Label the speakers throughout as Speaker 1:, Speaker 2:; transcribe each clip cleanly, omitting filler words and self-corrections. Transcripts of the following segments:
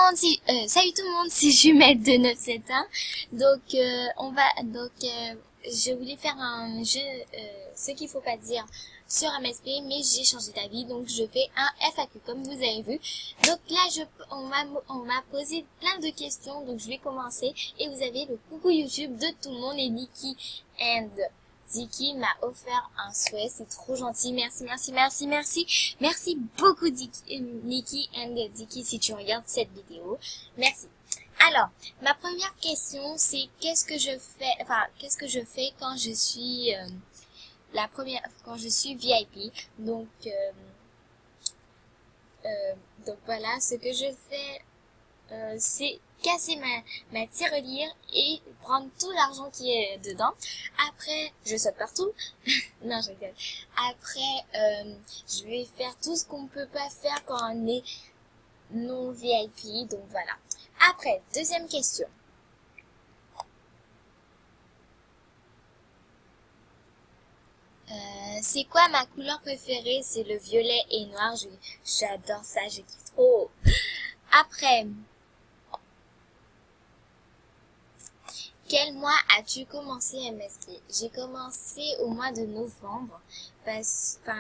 Speaker 1: monde, salut tout le monde, c'est Jumelle de 971. Je voulais faire un jeu, ce qu'il faut pas dire sur MSP, mais j'ai changé d'avis, donc je fais un FAQ comme vous avez vu. Donc là, on m'a posé plein de questions, donc je vais commencer. Et vous avez le coucou YouTube de tout le monde et Nikki and Ziki m'a offert un souhait, c'est trop gentil, merci beaucoup Nikki and Ziki si tu regardes cette vidéo, merci. Alors, ma première question c'est qu'est-ce que je fais quand je suis quand je suis VIP, donc voilà, ce que je fais c'est casser ma tirelire et prendre tout l'argent qui est dedans. Après, je saute partout. Non, je rigole. Après, je vais faire tout ce qu'on peut pas faire quand on est non VIP. Donc voilà. Après, deuxième question. C'est quoi ma couleur préférée? C'est le violet et noir. J'adore ça, je kiffe trop. Après, quel mois as-tu commencé MSP? J'ai commencé au mois de novembre.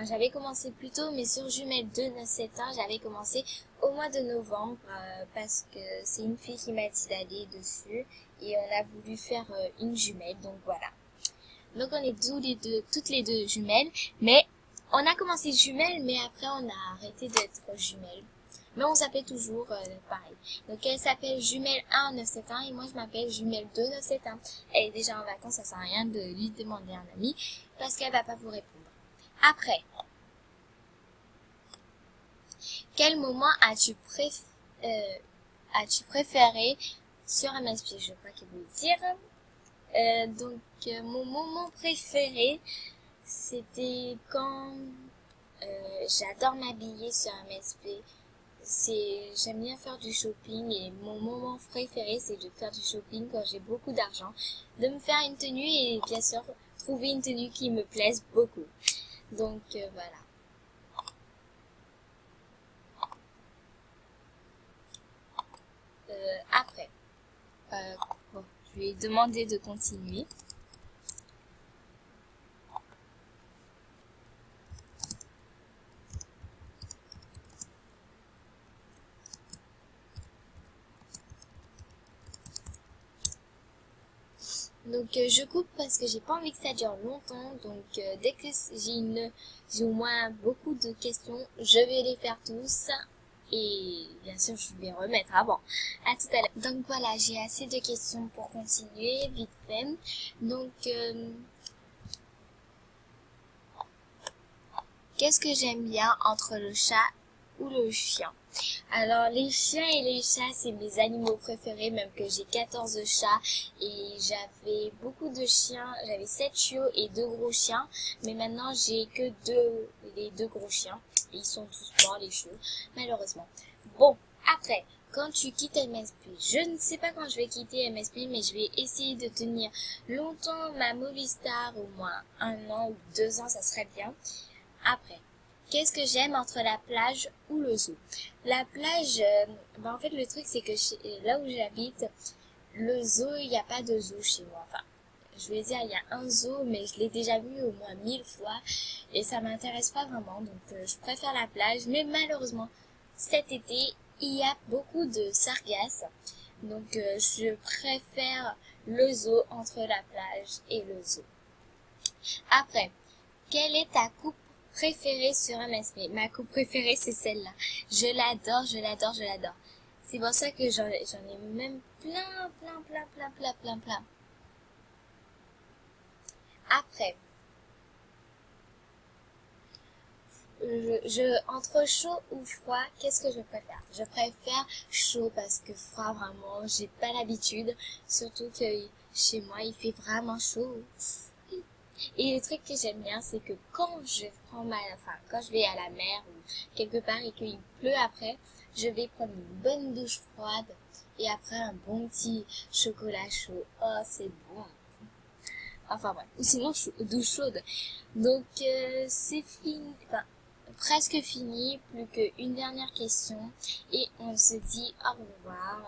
Speaker 1: J'avais commencé plus tôt, mais sur Jumelle 297.1, j'avais commencé au mois de novembre parce que c'est une fille qui m'a dit d'aller dessus et on a voulu faire une jumelle, donc voilà. Donc on est toutes les deux jumelles, mais on a commencé jumelles, mais après on a arrêté d'être jumelles. Mais on s'appelle toujours pareil. Donc elle s'appelle Jumelle 1 971 et moi je m'appelle Jumelle 2 971. Elle est déjà en vacances, ça sert à rien de lui demander un ami parce qu'elle va pas vous répondre. Après, quel moment as-tu préféré sur MSP? Je crois qu'il veut dire. Mon moment préféré, c'était quand j'adore m'habiller sur MSP. J'aime bien faire du shopping et mon moment préféré c'est de faire du shopping quand j'ai beaucoup d'argent, de me faire une tenue et bien sûr trouver une tenue qui me plaise beaucoup. Donc voilà. Après, bon, je vais demander de continuer. Donc je coupe parce que j'ai pas envie que ça dure longtemps. Donc dès que j'ai au moins beaucoup de questions, je vais les faire tous. Et bien sûr, je vais remettre avant. À tout à l'heure. Donc voilà, j'ai assez de questions pour continuer vite fait. Donc qu'est-ce que j'aime bien entre le chat ou le chien? Alors les chiens et les chats c'est mes animaux préférés, même que j'ai 14 chats et j'avais beaucoup de chiens, j'avais 7 chiots et 2 gros chiens, mais maintenant j'ai que les deux gros chiens et ils sont tous morts les chiots malheureusement. Bon, après quand tu quittes MSP, je ne sais pas quand je vais quitter MSP, mais je vais essayer de tenir longtemps ma Movistar, au moins 1 an ou 2 ans, ça serait bien. Après, qu'est-ce que j'aime entre la plage ou le zoo? La plage, en fait le truc c'est que là où j'habite, le zoo, il n'y a pas de zoo chez moi. Enfin, je vais dire il y a un zoo, mais je l'ai déjà vu au moins 1000 fois et ça m'intéresse pas vraiment. Donc je préfère la plage, mais malheureusement cet été il y a beaucoup de sargasses. Donc je préfère le zoo entre la plage et le zoo. Après, quelle est ta coupe préférée sur MSP? Ma coupe préférée c'est celle-là. Je l'adore. C'est pour ça que j'en ai même plein. Après, entre chaud ou froid, qu'est-ce que je préfère? Je préfère chaud parce que froid vraiment, j'ai pas l'habitude. Surtout que chez moi il fait vraiment chaud. Et le truc que j'aime bien, c'est que quand je vais à la mer ou quelque part et qu'il pleut après, je vais prendre une bonne douche froide et après un bon petit chocolat chaud. Oh, c'est bon. Enfin bref. Ou sinon, douche chaude. Donc, c'est fini. Enfin, presque fini, plus qu'une dernière question et on se dit au revoir.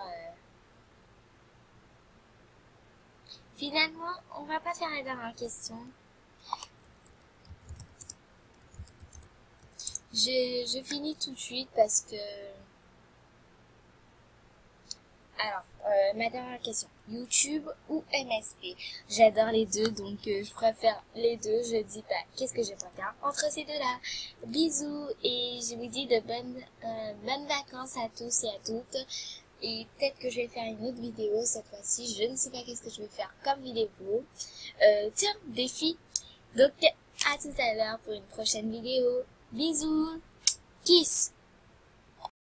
Speaker 1: Finalement, on va pas faire la dernière question. Je finis tout de suite parce que... Alors, ma dernière question. YouTube ou MSP? J'adore les deux, donc je préfère les deux. Je dis pas qu'est-ce que je préfère entre ces deux-là. Bisous et je vous dis de bonnes vacances à tous et à toutes. Et peut-être que je vais faire une autre vidéo cette fois-ci. Je ne sais pas qu'est-ce que je vais faire comme vidéo. Tiens, défi. Donc, à tout à l'heure pour une prochaine vidéo. Bisous. Kiss.